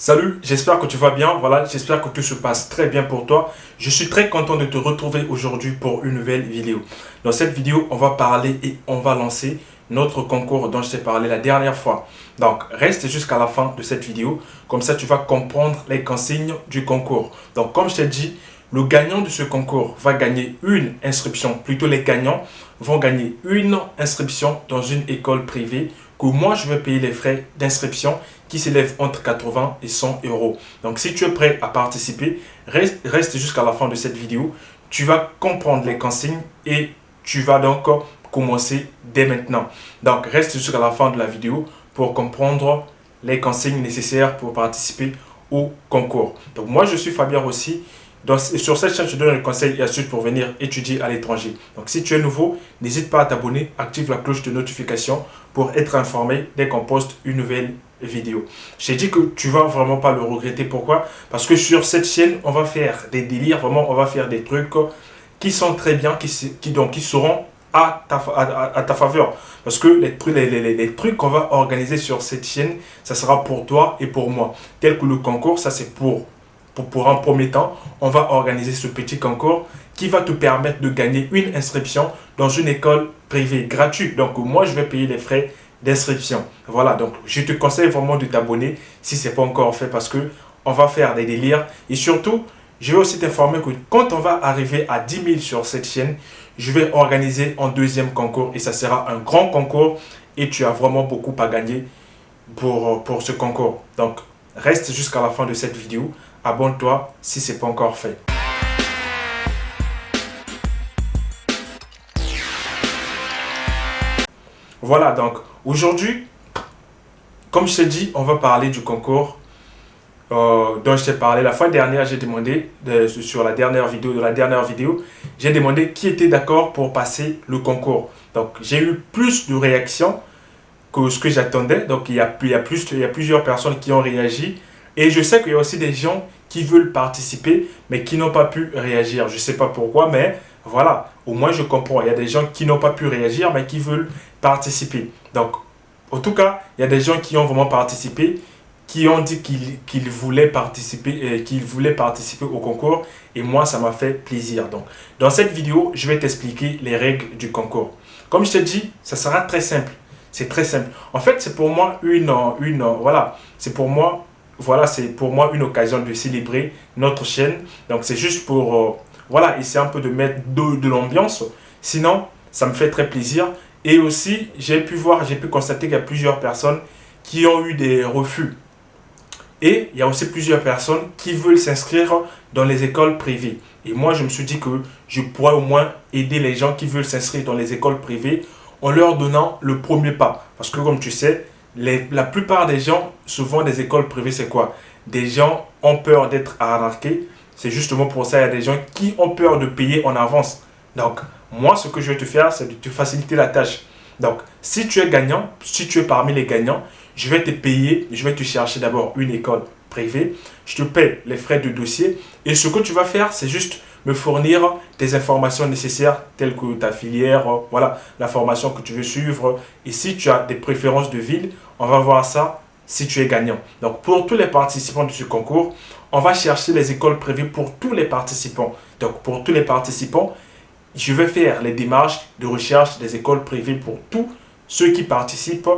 Salut, j'espère que tu vas bien. Voilà, j'espère que tout se passe très bien pour toi. Je suis très content de te retrouver aujourd'hui pour une nouvelle vidéo. Dans cette vidéo, on va parler et on va lancer notre concours dont je t'ai parlé la dernière fois. Donc, reste jusqu'à la fin de cette vidéo. Comme ça, tu vas comprendre les consignes du concours. Donc, comme je t'ai dit, le gagnant de ce concours va gagner une inscription. Plutôt, les gagnants vont gagner une inscription dans une école privée que moi, je vais payer les frais d'inscription qui s'élèvent entre 80 et 100 euros. Donc, si tu es prêt à participer, reste jusqu'à la fin de cette vidéo. Tu vas comprendre les consignes et tu vas donc commencer dès maintenant. Donc, reste jusqu'à la fin de la vidéo pour comprendre les consignes nécessaires pour participer au concours. Donc, moi, je suis Fabien Rossi. Sur cette chaîne, je te donne des conseils et astuces pour venir étudier à l'étranger. Donc, si tu es nouveau, n'hésite pas à t'abonner, active la cloche de notification pour être informé dès qu'on poste une nouvelle vidéo. Je t'ai dit que tu vas vraiment pas le regretter. Pourquoi? Parce que sur cette chaîne, on va faire des délires, vraiment, on va faire des trucs qui sont très bien, qui seront à ta faveur. Parce que les trucs qu'on va organiser sur cette chaîne, ça sera pour toi et pour moi. Tel que le concours, ça c'est pour un premier temps, on va organiser ce petit concours qui va te permettre de gagner une inscription dans une école privée gratuite. Donc, moi, je vais payer les frais d'inscription. Voilà, donc je te conseille vraiment de t'abonner si ce n'est pas encore fait parce que on va faire des délires. Et surtout, je vais aussi t'informer que quand on va arriver à 10 000 sur cette chaîne, je vais organiser un deuxième concours et ça sera un grand concours et tu as vraiment beaucoup à gagner pour ce concours. Donc, reste jusqu'à la fin de cette vidéo. Abonne-toi si ce n'est pas encore fait. Voilà, donc aujourd'hui, comme je t'ai dit, on va parler du concours dont je t'ai parlé. La fois dernière, j'ai demandé, sur la dernière vidéo, j'ai demandé qui était d'accord pour passer le concours. Donc, j'ai eu plus de réactions que ce que j'attendais. Donc, il y a plusieurs personnes qui ont réagi. Et je sais qu'il y a aussi des gens qui veulent participer, mais qui n'ont pas pu réagir. Je ne sais pas pourquoi, mais voilà, au moins je comprends. Il y a des gens qui n'ont pas pu réagir, mais qui veulent participer. Donc, en tout cas, il y a des gens qui ont vraiment participé, qui ont dit qu'ils voulaient participer, au concours. Et moi, ça m'a fait plaisir. Donc, dans cette vidéo, je vais t'expliquer les règles du concours. Comme je te dis, ça sera très simple. C'est très simple. En fait, c'est pour moi c'est pour moi une occasion de célébrer notre chaîne. Donc, c'est juste pour, essayer un peu de mettre de l'ambiance. Sinon, ça me fait très plaisir. Et aussi, j'ai pu constater qu'il y a plusieurs personnes qui ont eu des refus. Et il y a aussi plusieurs personnes qui veulent s'inscrire dans les écoles privées. Et moi, je me suis dit que je pourrais au moins aider les gens qui veulent s'inscrire dans les écoles privées en leur donnant le premier pas. Parce que comme tu sais, la plupart des gens, souvent des écoles privées, c'est quoi? Des gens ont peur d'être arnaqués. C'est justement pour ça qu'il y a des gens qui ont peur de payer en avance. Donc, moi, ce que je vais te faire, c'est de te faciliter la tâche. Donc, si tu es gagnant, si tu es parmi les gagnants, je vais te payer, je vais te chercher d'abord une école privée. Je te paie les frais de dossier. Et ce que tu vas faire, c'est juste me fournir des informations nécessaires telles que ta filière, la formation que tu veux suivre. Et si tu as des préférences de ville, on va voir ça si tu es gagnant. Donc, pour tous les participants de ce concours, on va chercher les écoles privées pour tous les participants. Donc, pour tous les participants, je vais faire les démarches de recherche des écoles privées pour tous ceux qui participent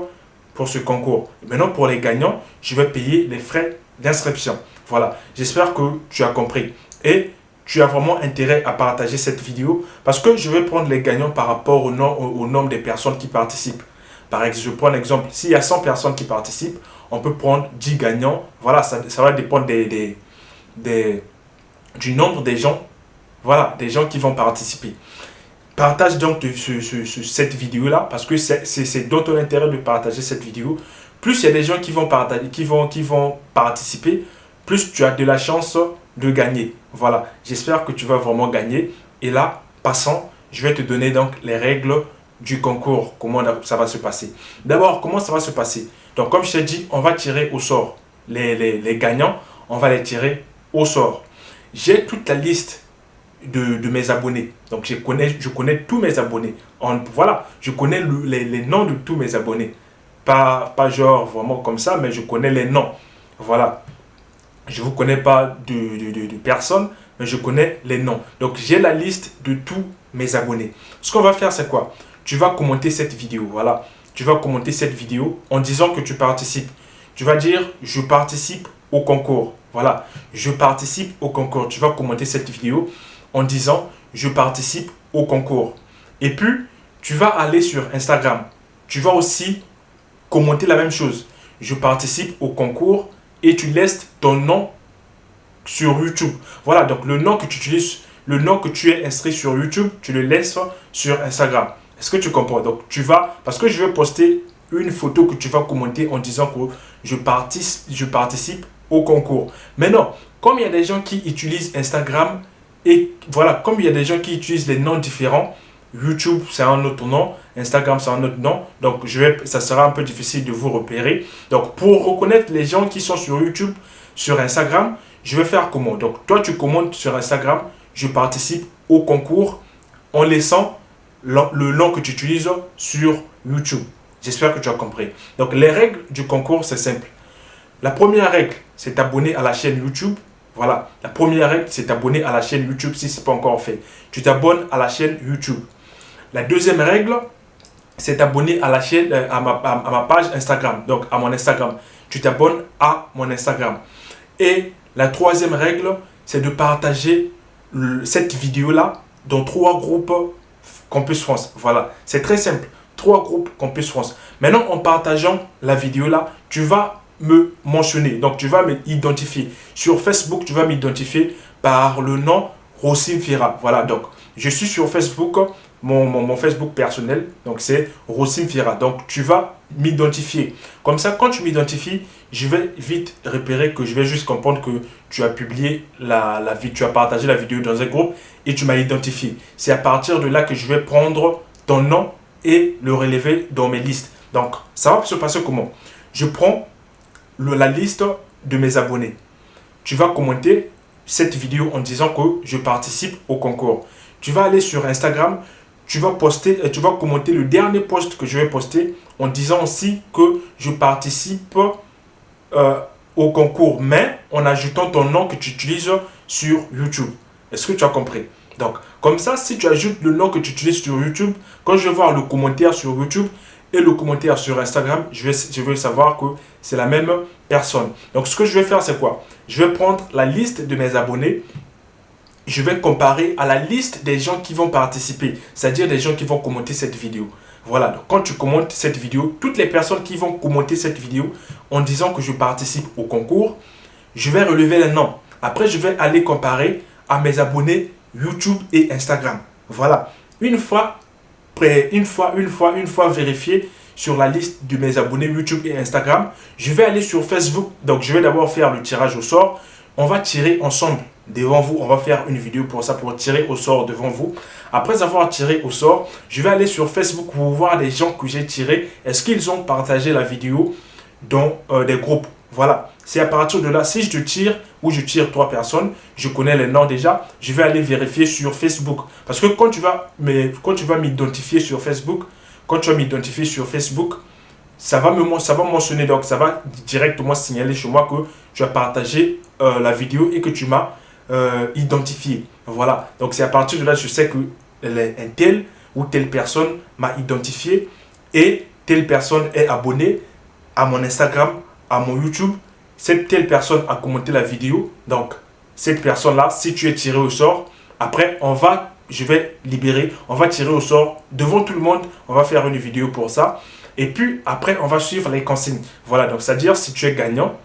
pour ce concours. Maintenant, pour les gagnants, je vais payer les frais d'inscription. Voilà, j'espère que tu as compris. Et tu as vraiment intérêt à partager cette vidéo parce que je vais prendre les gagnants par rapport au nombre de personnes qui participent. Par exemple, je prends l'exemple, s'il y a 100 personnes qui participent, on peut prendre 10 gagnants. Voilà, ça va dépendre du nombre des gens, des gens qui vont participer. Partage donc cette vidéo-là parce que c'est dans ton intérêt de partager cette vidéo. Plus il y a des gens qui vont participer, plus tu as de la chance de gagner. Voilà, j'espère que tu vas vraiment gagner. Et là, passons, je vais te donner donc les règles du concours, comment ça va se passer. D'abord, comment ça va se passer? Donc, comme je t'ai dit, on va tirer au sort. Les gagnants, on va les tirer au sort. J'ai toute la liste de mes abonnés. Donc, je connais tous mes abonnés. Je connais les noms de tous mes abonnés. Pas genre vraiment comme ça, mais je connais les noms. Voilà. Je ne vous connais pas de personnes, mais je connais les noms. Donc, j'ai la liste de tous mes abonnés. Ce qu'on va faire, c'est quoi? Tu vas commenter cette vidéo. Voilà. Tu vas commenter cette vidéo en disant que tu participes. Tu vas dire, je participe au concours. Voilà. Je participe au concours. Tu vas commenter cette vidéo en disant, je participe au concours. Et puis, tu vas aller sur Instagram. Tu vas aussi commenter la même chose. Je participe au concours et tu laisses ton nom sur YouTube. Voilà, donc le nom que tu utilises, le nom que tu es inscrit sur YouTube, tu le laisses sur Instagram. Est-ce que tu comprends? Donc tu vas, parce que je vais poster une photo que tu vas commenter en disant que je participe au concours. Maintenant, comme il y a des gens qui utilisent Instagram et voilà, comme il y a des gens qui utilisent les noms différents, YouTube c'est un autre nom, Instagram c'est un autre nom, donc ça sera un peu difficile de vous repérer. Donc pour reconnaître les gens qui sont sur YouTube, sur Instagram, je vais faire comment? Donc toi tu commentes sur Instagram, je participe au concours en laissant le nom que tu utilises sur YouTube. J'espère que tu as compris. Donc les règles du concours c'est simple. La première règle c'est t'abonner à la chaîne YouTube. Voilà, la première règle c'est t'abonner à la chaîne YouTube si ce n'est pas encore fait. Tu t'abonnes à la chaîne YouTube. La deuxième règle, c'est t'abonner à la chaîne, à ma page Instagram, donc à mon Instagram. Tu t'abonnes à mon Instagram. Et la troisième règle, c'est de partager cette vidéo-là dans 3 groupes Campus France. Voilà, c'est très simple. 3 groupes Campus France. Maintenant, en partageant la vidéo-là, tu vas me mentionner. Donc, tu vas m'identifier. Sur Facebook, tu vas m'identifier par le nom Rossim Fira. Voilà, donc, je suis sur Facebook. Mon Facebook personnel, donc c'est Rossim Fira. Donc tu vas m'identifier. Comme ça, quand tu m'identifies, je vais vite repérer que je vais juste comprendre que tu as publié la vidéo, tu as partagé la vidéo dans un groupe et tu m'as identifié. C'est à partir de là que je vais prendre ton nom et le relever dans mes listes. Donc ça va se passer comment? Je prends la liste de mes abonnés. Tu vas commenter cette vidéo en disant que je participe au concours. Tu vas aller sur Instagram. Tu vas commenter le dernier post que je vais poster en disant aussi que je participe au concours, mais en ajoutant ton nom que tu utilises sur YouTube. Est-ce que tu as compris? Donc, comme ça, si tu ajoutes le nom que tu utilises sur YouTube, quand je vais voir le commentaire sur YouTube et le commentaire sur Instagram, je vais savoir que c'est la même personne. Donc, ce que je vais faire, c'est quoi? Je vais prendre la liste de mes abonnés. Je vais comparer à la liste des gens qui vont participer, c'est-à-dire des gens qui vont commenter cette vidéo. Voilà, donc quand tu commentes cette vidéo, toutes les personnes qui vont commenter cette vidéo en disant que je participe au concours, je vais relever les noms. Après, je vais aller comparer à mes abonnés YouTube et Instagram. Voilà, une fois vérifié sur la liste de mes abonnés YouTube et Instagram, je vais aller sur Facebook. Donc, je vais d'abord faire le tirage au sort. On va tirer ensemble devant vous. On va faire une vidéo pour ça, pour tirer au sort devant vous. Après avoir tiré au sort, je vais aller sur Facebook pour voir les gens que j'ai tirés. Est-ce qu'ils ont partagé la vidéo dans des groupes? Voilà. C'est à partir de là, si je te tire ou je tire 3 personnes, je connais les noms déjà, je vais aller vérifier sur Facebook. Parce que quand tu vas m'identifier sur Facebook, ça va mentionner, donc ça va directement signaler chez moi que tu as partagé la vidéo et que tu m'as identifié. Voilà, donc c'est à partir de là je sais que un tel ou telle personne m'a identifié et telle personne est abonnée à mon Instagram, à mon YouTube. Cette telle personne a commenté la vidéo. Donc cette personne-là, si tu es tiré au sort, après je vais libérer, on va tirer au sort devant tout le monde. On va faire une vidéo pour ça. Et puis après, on va suivre les consignes. Voilà, donc c'est-à-dire si tu es gagnant,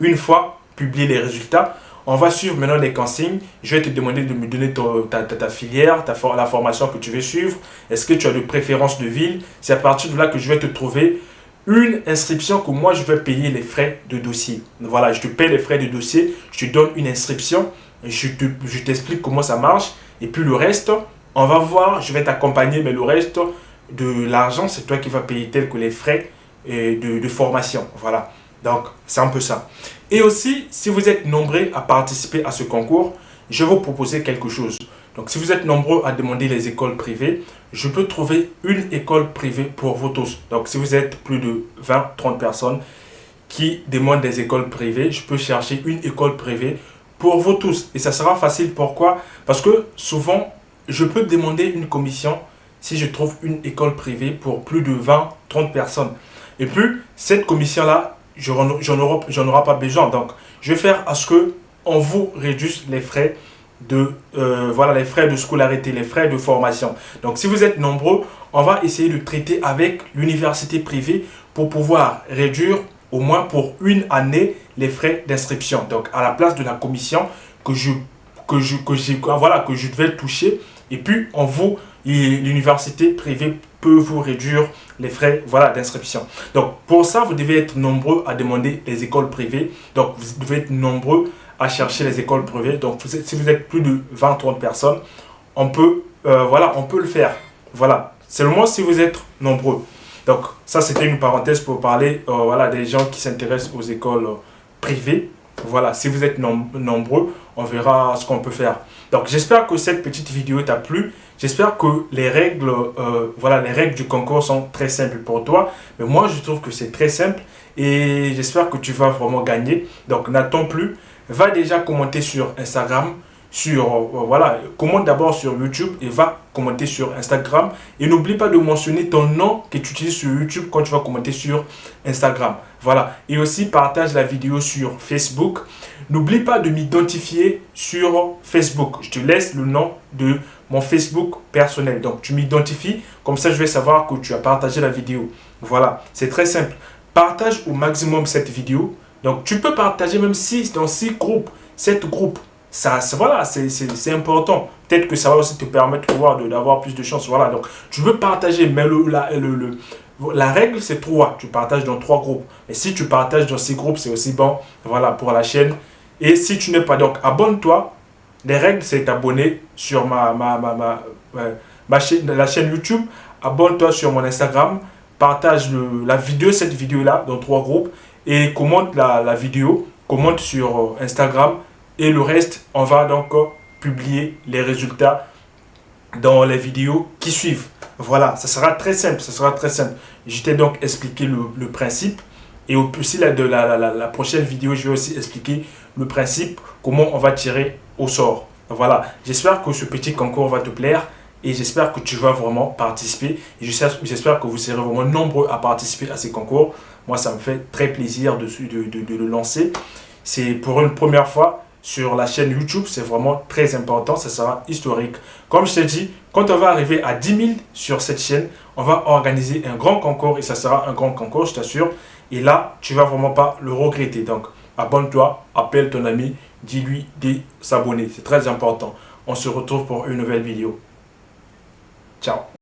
une fois publié les résultats, on va suivre maintenant les consignes. Je vais te demander de me donner ta filière, la formation que tu veux suivre. Est-ce que tu as de préférence de ville? C'est à partir de là que je vais te trouver une inscription que moi, je vais payer les frais de dossier. Voilà, je te paye les frais de dossier. Je te donne une inscription. Je t'explique comment ça marche. Et puis le reste, on va voir. Je vais t'accompagner, mais le reste de l'argent, c'est toi qui vas payer tel que les frais de formation. Voilà. Donc, c'est un peu ça. Et aussi, si vous êtes nombreux à participer à ce concours, je vais vous proposer quelque chose. Donc, si vous êtes nombreux à demander les écoles privées, je peux trouver une école privée pour vous tous. Donc, si vous êtes plus de 20-30 personnes qui demande des écoles privées, je peux chercher une école privée pour vous tous. Et ça sera facile. Pourquoi? Parce que souvent, je peux demander une commission si je trouve une école privée pour plus de 20-30 personnes. Et puis, cette commission-là, j'en aurai pas besoin. Donc, je vais faire à ce que on vous réduise les frais voilà, les frais de scolarité, les frais de formation. Donc, si vous êtes nombreux, on va essayer de traiter avec l'université privée pour pouvoir réduire au moins pour une année les frais d'inscription. Donc, à la place de la commission que je devais toucher. Et puis, l'université privée peut vous réduire les frais, voilà, d'inscription. Donc, pour ça, vous devez être nombreux à demander les écoles privées. Donc, vous devez être nombreux à chercher les écoles privées. Donc, si vous êtes plus de 20-30 personnes, on peut le faire. Voilà, seulement si vous êtes nombreux. Donc, ça, c'était une parenthèse pour parler voilà, des gens qui s'intéressent aux écoles privées. Voilà, si vous êtes nombreux, on verra ce qu'on peut faire. Donc, j'espère que cette petite vidéo t'a plu. J'espère que les règles, les règles du concours sont très simples pour toi. Mais moi, je trouve que c'est très simple et j'espère que tu vas vraiment gagner. Donc, n'attends plus. Va déjà commenter sur Instagram, commente d'abord sur YouTube et va commenter sur Instagram. Et n'oublie pas de mentionner ton nom que tu utilises sur YouTube quand tu vas commenter sur Instagram. Voilà. Et aussi partage la vidéo sur Facebook. N'oublie pas de m'identifier sur Facebook. Je te laisse le nom de mon Facebook personnel. Donc tu m'identifies, comme ça je vais savoir que tu as partagé la vidéo. Voilà, c'est très simple. Partage au maximum cette vidéo. Donc tu peux partager même dans 6 groupes, 7 groupes. Voilà, c'est important. Peut-être que ça va aussi te permettre d'avoir plus de chance. Voilà, donc tu veux partager, mais la règle c'est 3. Tu partages dans 3 groupes. Et si tu partages dans 6 groupes, c'est aussi bon. Voilà, pour la chaîne. Et si tu n'es pas, donc abonne-toi. Les règles, c'est t'abonner sur la chaîne YouTube. Abonne-toi sur mon Instagram. Partage cette vidéo-là dans 3 groupes. Et commente la vidéo. Commente sur Instagram. Et le reste, on va donc publier les résultats dans les vidéos qui suivent. Voilà, ça sera très simple. Je t'ai donc expliqué le principe. Et aussi, la prochaine vidéo, je vais aussi expliquer le principe, comment on va tirer au sort. Voilà, j'espère que ce petit concours va te plaire et j'espère que tu vas vraiment participer. Et j'espère que vous serez vraiment nombreux à participer à ces concours. Moi, ça me fait très plaisir de le lancer. C'est pour une première fois sur la chaîne YouTube, c'est vraiment très important, ça sera historique. Comme je t'ai dit, quand on va arriver à 10 000 sur cette chaîne, on va organiser un grand concours et ça sera un grand concours, je t'assure. Et là, tu vas vraiment pas le regretter. Donc, abonne-toi, appelle ton ami, dis-lui de s'abonner. C'est très important. On se retrouve pour une nouvelle vidéo. Ciao.